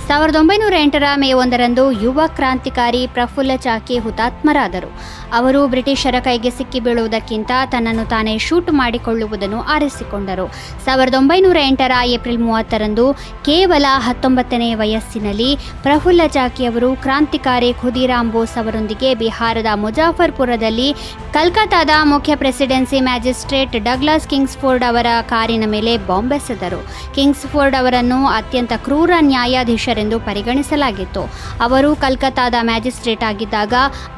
1908 ಮೇ 1ರಂದು ಯುವ ಕ್ರಾಂತಿಕಾರಿ ಪ್ರಫುಲ್ಲ ಚಾಕಿ ಹುತಾತ್ಮರಾದರು. ಅವರು ಬ್ರಿಟಿಷರ ಕೈಗೆ ಸಿಕ್ಕಿ ಬೀಳುವುದಕ್ಕಿಂತ ತನ್ನನ್ನು ತಾನೇ ಶೂಟ್ ಮಾಡಿಕೊಳ್ಳುವುದನ್ನು ಆರಿಸಿಕೊಂಡರು. 1908 ಏಪ್ರಿಲ್ 30ರಂದು ಕೇವಲ 19ನೇ ವಯಸ್ಸಿನಲ್ಲಿ ಪ್ರಫುಲ್ಲ ಚಾಕಿ ಅವರು ಕ್ರಾಂತಿಕಾರಿ ಖುದೀರಾಮ್ ಬೋಸ್ ಅವರೊಂದಿಗೆ ಬಿಹಾರದ ಮುಜಾಫರ್ಪುರದಲ್ಲಿ ಕಲ್ಕತ್ತಾದ ಮುಖ್ಯ ಪ್ರೆಸಿಡೆನ್ಸಿ ಮ್ಯಾಜಿಸ್ಟ್ರೇಟ್ ಡಗ್ಲಾಸ್ ಕಿಂಗ್ಸ್ಫೋರ್ಡ್ ಅವರ ಕಾರಿನ ಮೇಲೆ ಬಾಂಬ್ ಎಸೆದರು. ಕಿಂಗ್ಸ್ಫೋರ್ಡ್ ಅವರನ್ನು ಅತ್ಯಂತ ಕ್ರೂರ ನ್ಯಾಯಾಧೀಶರೆಂದು ಪರಿಗಣಿಸಲಾಗಿತ್ತು. ಅವರು ಕಲ್ಕತ್ತಾದ ಮ್ಯಾಜಿಸ್ಟ್ರೇಟ್ ಆಗಿದ್ದಾಗ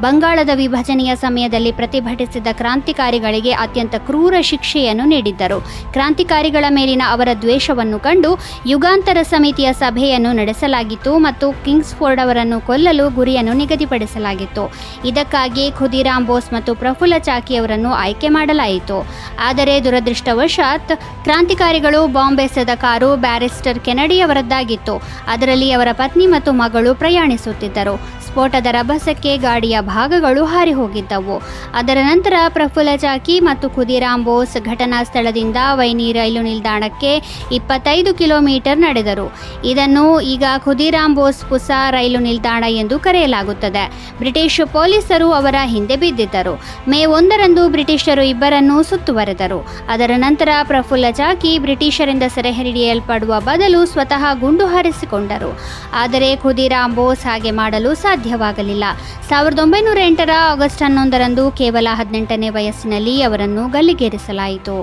ಬಂಗಾಳದ ವಿಭಜನೆಯ ಸಮಯದಲ್ಲಿ ಪ್ರತಿಭಟಿಸಿದ ಕ್ರಾಂತಿಕಾರಿಗಳಿಗೆ ಅತ್ಯಂತ ಕ್ರೂರ ಶಿಕ್ಷೆಯನ್ನು ನೀಡಿದ್ದರು. ಕ್ರಾಂತಿಕಾರಿಗಳ ಮೇಲಿನ ಅವರ ದ್ವೇಷವನ್ನು ಕಂಡು ಯುಗಾಂತರ ಸಮಿತಿಯ ಸಭೆಯನ್ನು ನಡೆಸಲಾಗಿತ್ತು ಮತ್ತು ಕಿಂಗ್ಸ್ಫೋರ್ಡ್ ಅವರನ್ನು ಕೊಲ್ಲಲು ಗುರಿಯನ್ನು ನಿಗದಿಪಡಿಸಲಾಗಿತ್ತು. ಇದಕ್ಕಾಗಿ ಖುದೀರಾಮ್ ಬೋಸ್ ಮತ್ತು ಪ್ರಫುಲ್ಲ ಚಾಕಿ ಅವರನ್ನು ಆಯ್ಕೆ ಮಾಡಲಾಯಿತು. ಆದರೆ ದುರದೃಷ್ಟವಶಾತ್ ಕ್ರಾಂತಿಕಾರಿಗಳು ಬಾಂಬ್ ಎಸೆದ ಕಾರು ಬ್ಯಾರಿಸ್ಟರ್ ಕೆನಡಿ ಅವರದ್ದಾಗಿತ್ತು. ಅದರಲ್ಲಿ ಅವರ ಪತ್ನಿ ಮತ್ತು ಮಗಳು ಪ್ರಯಾಣಿಸುತ್ತಿದ್ದರು. ಸ್ಫೋಟದ ರಭಸಕ್ಕೆ ಗಾಡಿಯ ಭಾಗಗಳು ಹಾರಿ ಹೋಗಿದ್ದವು. ಅದರ ನಂತರ ಪ್ರಫುಲ್ಲ ಚಾಕಿ ಮತ್ತು ಖುದೀರಾಮ್ ಬೋಸ್ ಘಟನಾ ಸ್ಥಳದಿಂದ ವೈನಿ ರೈಲು ನಿಲ್ದಾಣಕ್ಕೆ 25 ಕಿಲೋಮೀಟರ್ ನಡೆದರು. ಇದನ್ನು ಈಗ ಖುದೀರಾಮ್ ಬೋಸ್ ಪುಸಾ ರೈಲು ನಿಲ್ದಾಣ ಎಂದು ಕರೆಯಲಾಗುತ್ತದೆ. ಬ್ರಿಟಿಷ್ ಪೊಲೀಸರು ಅವರ ಹಿಂದೆ ಬಿದ್ದಿದ್ದರು. ಮೇ 1ರಂದು ಬ್ರಿಟಿಷರು ಇಬ್ಬರನ್ನೂ ಸುತ್ತುವರೆದರು. ಅದರ ನಂತರ ಪ್ರಫುಲ್ಲ ಚಾಕಿ ಬ್ರಿಟಿಷರಿಂದ ಸೆರೆ ಹಿಡಿಯಲ್ಪಡುವ ಬದಲು ಸ್ವತಃ ಗುಂಡು ಹಾರಿಸಿಕೊಂಡರು. ಆದರೆ ಖುದೀರಾಮ್ ಬೋಸ್ ಹಾಗೆ ಮಾಡಲು ಸಾಧ್ಯವಾಗಲಿಲ್ಲ. 1908 ಆಗಸ್ಟ್ 11ರಂದು ಕೇವಲ 18ನೇ ವಯಸ್ಸಿನಲ್ಲಿ ಅವರನ್ನು ಗಲ್ಲಿಗೇರಿಸಲಾಯಿತು.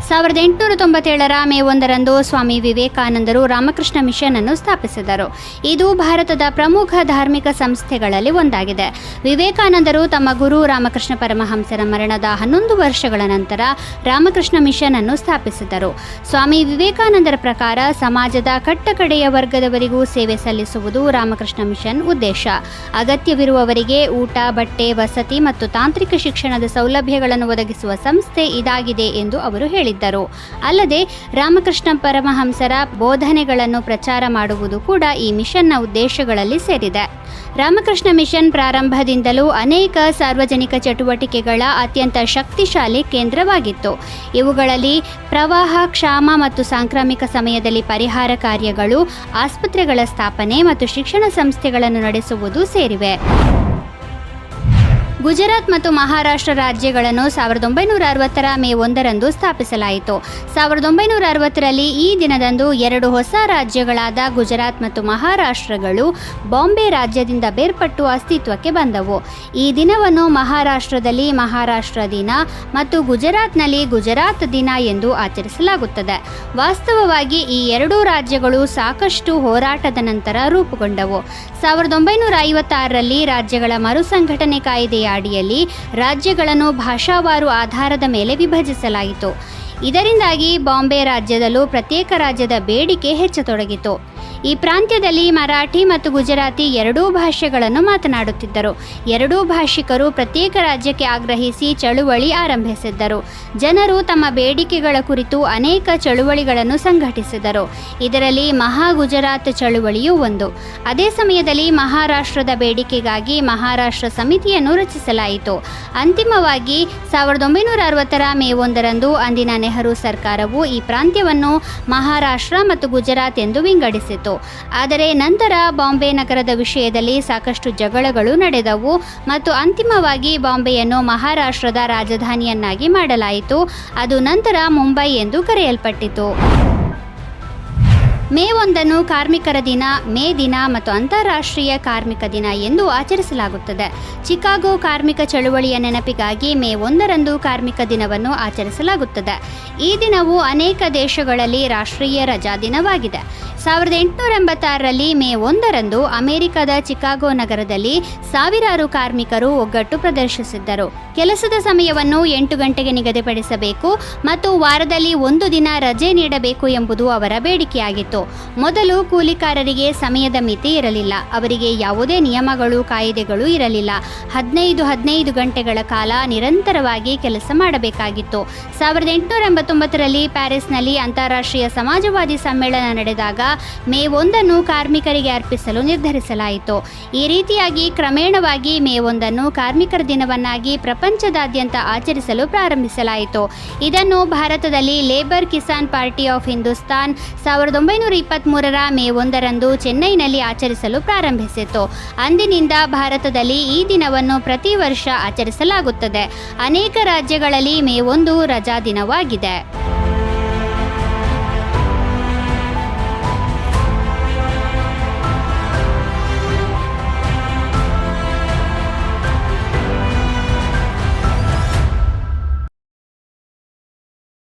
1897 ಮೇ 1ರಂದು ಸ್ವಾಮಿ ವಿವೇಕಾನಂದರು ರಾಮಕೃಷ್ಣ ಮಿಷನ್ ಅನ್ನು ಸ್ಥಾಪಿಸಿದರು. ಇದು ಭಾರತದ ಪ್ರಮುಖ ಧಾರ್ಮಿಕ ಸಂಸ್ಥೆಗಳಲ್ಲಿ ಒಂದಾಗಿದೆ. ವಿವೇಕಾನಂದರು ತಮ್ಮ ಗುರು ರಾಮಕೃಷ್ಣ ಪರಮಹಂಸರ ಮರಣದ 11 ವರ್ಷಗಳ ನಂತರ ರಾಮಕೃಷ್ಣ ಮಿಷನ್ ಅನ್ನು ಸ್ಥಾಪಿಸಿದರು. ಸ್ವಾಮಿ ವಿವೇಕಾನಂದರ ಪ್ರಕಾರ ಸಮಾಜದ ಕಟ್ಟಕಡೆಯ ವರ್ಗದವರಿಗೂ ಸೇವೆ ಸಲ್ಲಿಸುವುದು ರಾಮಕೃಷ್ಣ ಮಿಷನ್ ಉದ್ದೇಶ. ಅಗತ್ಯವಿರುವವರಿಗೆ ಊಟ, ಬಟ್ಟೆ, ವಸತಿ ಮತ್ತು ತಾಂತ್ರಿಕ ಶಿಕ್ಷಣದ ಸೌಲಭ್ಯಗಳನ್ನು ಒದಗಿಸುವ ಸಂಸ್ಥೆ ಇದಾಗಿದೆ ಎಂದು ಅವರು ಹೇಳಿದರು. ಅಲ್ಲದೆ ರಾಮಕೃಷ್ಣ ಪರಮಹಂಸರ ಬೋಧನೆಗಳನ್ನು ಪ್ರಚಾರ ಮಾಡುವುದು ಕೂಡ ಈ ಮಿಷನ್ನ ಉದ್ದೇಶಗಳಲ್ಲಿ ಸೇರಿದೆ. ರಾಮಕೃಷ್ಣ ಮಿಷನ್ ಪ್ರಾರಂಭದಿಂದಲೂ ಅನೇಕ ಸಾರ್ವಜನಿಕ ಚಟುವಟಿಕೆಗಳ ಅತ್ಯಂತ ಶಕ್ತಿಶಾಲಿ ಕೇಂದ್ರವಾಗಿತ್ತು. ಇವುಗಳಲ್ಲಿ ಪ್ರವಾಹ, ಕ್ಷಾಮ ಮತ್ತು ಸಾಂಕ್ರಾಮಿಕ ಸಮಯದಲ್ಲಿ ಪರಿಹಾರ ಕಾರ್ಯಗಳು, ಆಸ್ಪತ್ರೆಗಳ ಸ್ಥಾಪನೆ ಮತ್ತು ಶಿಕ್ಷಣ ಸಂಸ್ಥೆಗಳನ್ನು ನಡೆಸುವುದು ಸೇರಿವೆ. ಗುಜರಾತ್ ಮತ್ತು ಮಹಾರಾಷ್ಟ್ರ ರಾಜ್ಯಗಳನ್ನು 1960 ಮೇ 1ರಂದು ಸ್ಥಾಪಿಸಲಾಯಿತು. 1960ರಲ್ಲಿ ಈ ದಿನದಂದು 2 ಹೊಸ ರಾಜ್ಯಗಳಾದ ಗುಜರಾತ್ ಮತ್ತು ಮಹಾರಾಷ್ಟ್ರಗಳು ಬಾಂಬೆ ರಾಜ್ಯದಿಂದ ಬೇರ್ಪಟ್ಟು ಅಸ್ತಿತ್ವಕ್ಕೆ ಬಂದವು. ಈ ದಿನವನ್ನು ಮಹಾರಾಷ್ಟ್ರದಲ್ಲಿ ಮಹಾರಾಷ್ಟ್ರ ದಿನ ಮತ್ತು ಗುಜರಾತ್ನಲ್ಲಿ ಗುಜರಾತ್ ದಿನ ಎಂದು ಆಚರಿಸಲಾಗುತ್ತದೆ. ವಾಸ್ತವವಾಗಿ ಈ 2 ರಾಜ್ಯಗಳು ಸಾಕಷ್ಟು ಹೋರಾಟದ ನಂತರ ರೂಪುಗೊಂಡವು. 1956ರಲ್ಲಿ ರಾಜ್ಯಗಳ ಮರುಸಂಘಟನೆ ಕಾಯ್ದೆಯ ಅಡಿಯಲ್ಲಿ ರಾಜ್ಯಗಳನ್ನು ಭಾಷಾವಾರು ಆಧಾರದ ಮೇಲೆ ವಿಭಜಿಸಲಾಯಿತು. ಇದರಿಂದಾಗಿ ಬಾಂಬೆ ರಾಜ್ಯದಲ್ಲೂ ಪ್ರತ್ಯೇಕ ರಾಜ್ಯದ ಬೇಡಿಕೆ ಹೆಚ್ಚತೊಡಗಿತು. ಈ ಪ್ರಾಂತ್ಯದಲ್ಲಿ ಮರಾಠಿ ಮತ್ತು ಗುಜರಾತಿ 2 ಭಾಷೆಗಳನ್ನು ಮಾತನಾಡುತ್ತಿದ್ದರು. 2 ಭಾಷಿಕರು ಪ್ರತ್ಯೇಕ ರಾಜ್ಯಕ್ಕೆ ಆಗ್ರಹಿಸಿ ಚಳುವಳಿ ಆರಂಭಿಸಿದ್ದರು. ಜನರು ತಮ್ಮ ಬೇಡಿಕೆಗಳ ಕುರಿತು ಅನೇಕ ಚಳುವಳಿಗಳನ್ನು ಸಂಘಟಿಸಿದರು. ಇದರಲ್ಲಿ ಮಹಾ ಗುಜರಾತ್ ಚಳುವಳಿಯೂ ಒಂದು. ಅದೇ ಸಮಯದಲ್ಲಿ ಮಹಾರಾಷ್ಟ್ರದ ಬೇಡಿಕೆಗಾಗಿ ಮಹಾರಾಷ್ಟ್ರ ಸಮಿತಿಯನ್ನು ರಚಿಸಲಾಯಿತು. ಅಂತಿಮವಾಗಿ 1960 ಮೇ 1ರಂದು ಅಂದಿನ ನೆಹರು ಸರ್ಕಾರವು ಈ ಪ್ರಾಂತ್ಯವನ್ನು ಮಹಾರಾಷ್ಟ್ರ ಮತ್ತು ಗುಜರಾತ್ ಎಂದು ವಿಂಗಡಿಸಿತು. ಆದರೆ ನಂತರ ಬಾಂಬೆ ನಗರದ ವಿಷಯದಲ್ಲಿ ಸಾಕಷ್ಟು ಜಗಳಗಳು ನಡೆದವು ಮತ್ತು ಅಂತಿಮವಾಗಿ ಬಾಂಬೆಯನ್ನು ಮಹಾರಾಷ್ಟ್ರದ ರಾಜಧಾನಿಯನ್ನಾಗಿ ಮಾಡಲಾಯಿತು. ಅದು ನಂತರ ಮುಂಬೈ ಎಂದು ಕರೆಯಲ್ಪಟ್ಟಿತು. ಮೇ 1 ಕಾರ್ಮಿಕರ ದಿನ, ಮೇ ದಿನ ಮತ್ತು ಅಂತಾರಾಷ್ಟ್ರೀಯ ಕಾರ್ಮಿಕ ದಿನ ಎಂದು ಆಚರಿಸಲಾಗುತ್ತದೆ. ಚಿಕಾಗೋ ಕಾರ್ಮಿಕ ಚಳುವಳಿಯ ನೆನಪಿಗಾಗಿ ಮೇ 1ರಂದು ಕಾರ್ಮಿಕ ದಿನವನ್ನು ಆಚರಿಸಲಾಗುತ್ತದೆ. ಈ ದಿನವು ಅನೇಕ ದೇಶಗಳಲ್ಲಿ ರಾಷ್ಟ್ರೀಯ ರಜಾ ದಿನವಾಗಿದೆ. 1886ರಲ್ಲಿ ಮೇ 1ರಂದು ಅಮೆರಿಕದ ಚಿಕಾಗೋ ನಗರದಲ್ಲಿ ಸಾವಿರಾರು ಕಾರ್ಮಿಕರು ಒಗ್ಗಟ್ಟು ಪ್ರದರ್ಶಿಸಿದ್ದರು. ಕೆಲಸದ ಸಮಯವನ್ನು 8 ಗಂಟೆಗೆ ನಿಗದಿಪಡಿಸಬೇಕು ಮತ್ತು ವಾರದಲ್ಲಿ 1 ದಿನ ರಜೆ ನೀಡಬೇಕು ಎಂಬುದು ಅವರ ಬೇಡಿಕೆಯಾಗಿತ್ತು. ಮೊದಲು ಕೂಲಿಕಾರರಿಗೆ ಸಮಯದ ಮಿತಿ ಇರಲಿಲ್ಲ. ಅವರಿಗೆ ಯಾವುದೇ ನಿಯಮಗಳು, ಕಾಯ್ದೆಗಳು ಇರಲಿಲ್ಲ. 15 ಗಂಟೆಗಳ ಕಾಲ ನಿರಂತರವಾಗಿ ಕೆಲಸ ಮಾಡಬೇಕಾಗಿತ್ತು. 1889ರಲ್ಲಿ ಪ್ಯಾರಿಸ್ನಲ್ಲಿ ಅಂತಾರಾಷ್ಟ್ರೀಯ ಸಮಾಜವಾದಿ ಸಮ್ಮೇಳನ ನಡೆದಾಗ ಮೇ 1 ಕಾರ್ಮಿಕರಿಗೆ ಅರ್ಪಿಸಲು ನಿರ್ಧರಿಸಲಾಯಿತು. ಈ ರೀತಿಯಾಗಿ ಕ್ರಮೇಣವಾಗಿ ಮೇ 1 ಕಾರ್ಮಿಕರ ದಿನವನ್ನಾಗಿ ಪ್ರಪಂಚದಾದ್ಯಂತ ಆಚರಿಸಲು ಪ್ರಾರಂಭಿಸಲಾಯಿತು. ಇದನ್ನು ಭಾರತದಲ್ಲಿ labour Kisan party of Hindustan 1923ರ ಮೇ 1ರಂದು ಚೆನ್ನೈನಲ್ಲಿ ಆಚರಿಸಲು ಪ್ರಾರಂಭಿಸಿತು. ಅಂದಿನಿಂದ ಭಾರತದಲ್ಲಿ ಈ ದಿನವನ್ನು ಪ್ರತಿ ವರ್ಷ ಆಚರಿಸಲಾಗುತ್ತದೆ. ಅನೇಕ ರಾಜ್ಯಗಳಲ್ಲಿ ಮೇ 1 ರಜಾ ದಿನವಾಗಿದೆ.